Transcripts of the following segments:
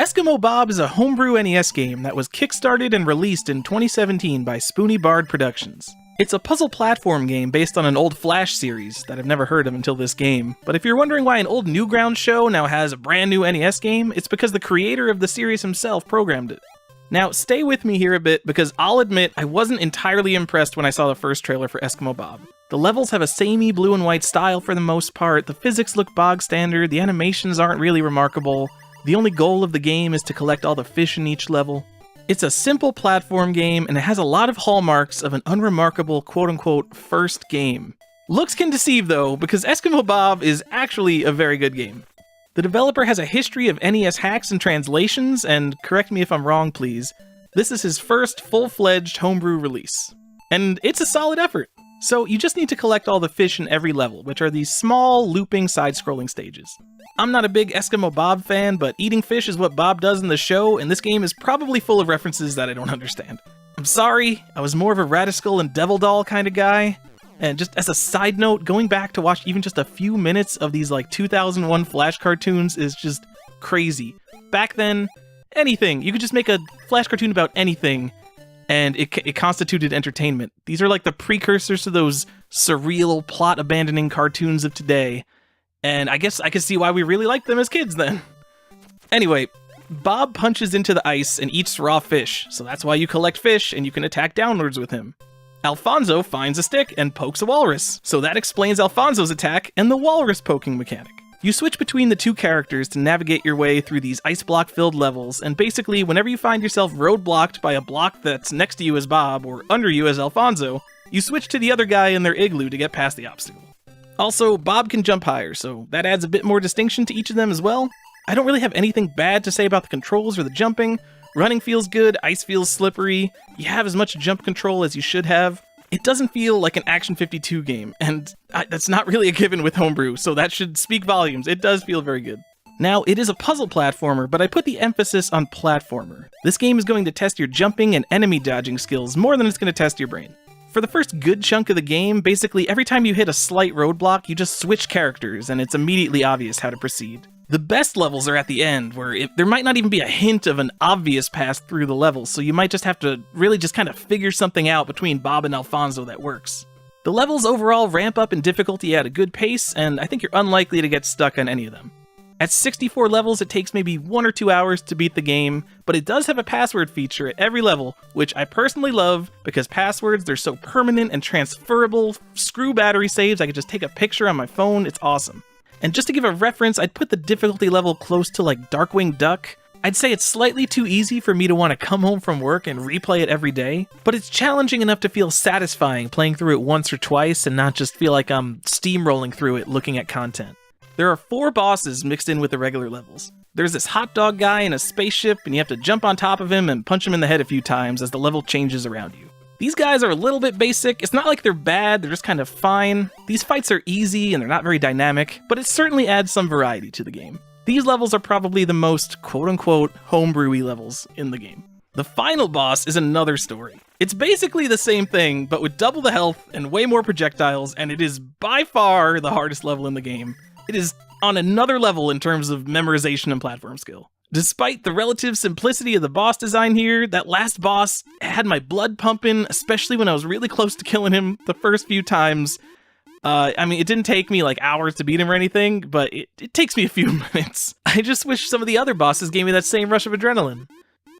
Eskimo Bob is a homebrew NES game that was kickstarted and released in 2017 by Spoony Bard Productions. It's a puzzle platform game based on an old Flash series that I've never heard of until this game, but if you're wondering why an old Newgrounds show now has a brand new NES game, it's because the creator of the series himself programmed it. Now, stay with me here a bit because I'll admit I wasn't entirely impressed when I saw the first trailer for Eskimo Bob. The levels have a samey blue and white style for the most part, the physics look bog standard, the animations aren't really remarkable. The only goal of the game is to collect all the fish in each level. It's a simple platform game, and it has a lot of hallmarks of an unremarkable quote-unquote first game. Looks can deceive though, because Eskimo Bob is actually a very good game. The developer has a history of NES hacks and translations, and correct me if I'm wrong please, this is his first full-fledged homebrew release. And it's a solid effort. So you just need to collect all the fish in every level, which are these small, looping, side-scrolling stages. I'm not a big Eskimo Bob fan, but eating fish is what Bob does in the show, and this game is probably full of references that I don't understand. I'm sorry, I was more of a Radiskull and Devil Doll kind of guy. And just as a side note, going back to watch even just a few minutes of these like 2001 Flash cartoons is just crazy. Back then, anything, you could just make a Flash cartoon about anything, and it constituted entertainment. These are like the precursors to those surreal, plot-abandoning cartoons of today. And I guess I could see why we really liked them as kids then. Anyway, Bob punches into the ice and eats raw fish, so that's why you collect fish and you can attack downwards with him. Alfonso finds a stick and pokes a walrus, so that explains Alfonso's attack and the walrus poking mechanic. You switch between the two characters to navigate your way through these ice block-filled levels, and basically whenever you find yourself roadblocked by a block that's next to you as Bob or under you as Alfonso, you switch to the other guy in their igloo to get past the obstacle. Also, Bob can jump higher, so that adds a bit more distinction to each of them as well. I don't really have anything bad to say about the controls or the jumping. Running feels good, ice feels slippery, you have as much jump control as you should have. It doesn't feel like an Action 52 game, and that's not really a given with Homebrew, so that should speak volumes. It does feel very good. Now, it is a puzzle platformer, but I put the emphasis on platformer. This game is going to test your jumping and enemy dodging skills more than it's going to test your brain. For the first good chunk of the game, basically every time you hit a slight roadblock, you just switch characters, and it's immediately obvious how to proceed. The best levels are at the end, where there might not even be a hint of an obvious path through the level, so you might just have to really just kind of figure something out between Bob and Alfonso that works. The levels overall ramp up in difficulty at a good pace, and I think you're unlikely to get stuck on any of them. At 64 levels, it takes maybe 1 or 2 hours to beat the game, but it does have a password feature at every level, which I personally love because passwords, they're so permanent and transferable. Screw battery saves, I could just take a picture on my phone, it's awesome. And just to give a reference, I'd put the difficulty level close to like Darkwing Duck. I'd say it's slightly too easy for me to want to come home from work and replay it every day, but it's challenging enough to feel satisfying playing through it once or twice and not just feel like I'm steamrolling through it looking at content. There are 4 bosses mixed in with the regular levels. There's this hot dog guy in a spaceship, and you have to jump on top of him and punch him in the head a few times as the level changes around you. These guys are a little bit basic. It's not like they're bad, they're just kind of fine. These fights are easy and they're not very dynamic, but it certainly adds some variety to the game. These levels are probably the most quote-unquote homebrewy levels in the game. The final boss is another story. It's basically the same thing, but with double the health and way more projectiles, and it is by far the hardest level in the game. It is on another level in terms of memorization and platform skill. Despite the relative simplicity of the boss design here, that last boss had my blood pumping, especially when I was really close to killing him the first few times. I mean, it didn't take me like hours to beat him or anything, but it takes me a few minutes. I just wish some of the other bosses gave me that same rush of adrenaline.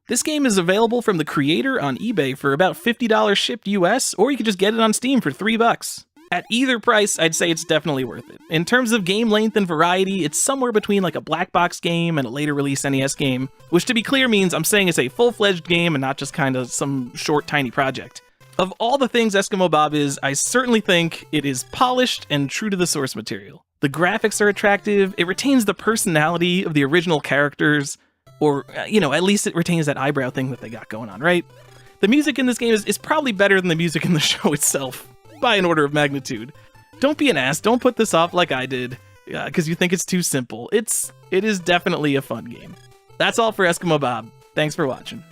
This game is available from the creator on eBay for about $50 shipped US, or you could just get it on Steam for $3. At either price, I'd say it's definitely worth it. In terms of game length and variety, it's somewhere between like a black box game and a later release NES game, which to be clear means I'm saying it's a full-fledged game and not just kind of some short, tiny project. Of all the things Eskimo Bob is, I certainly think it is polished and true to the source material. The graphics are attractive, it retains the personality of the original characters, or, at least it retains that eyebrow thing that they got going on, right? The music in this game is probably better than the music in the show itself. By an order of magnitude. Don't be an ass, don't put this off like I did, because you think it's too simple. It is definitely a fun game. That's all for Eskimo Bob. Thanks for watching.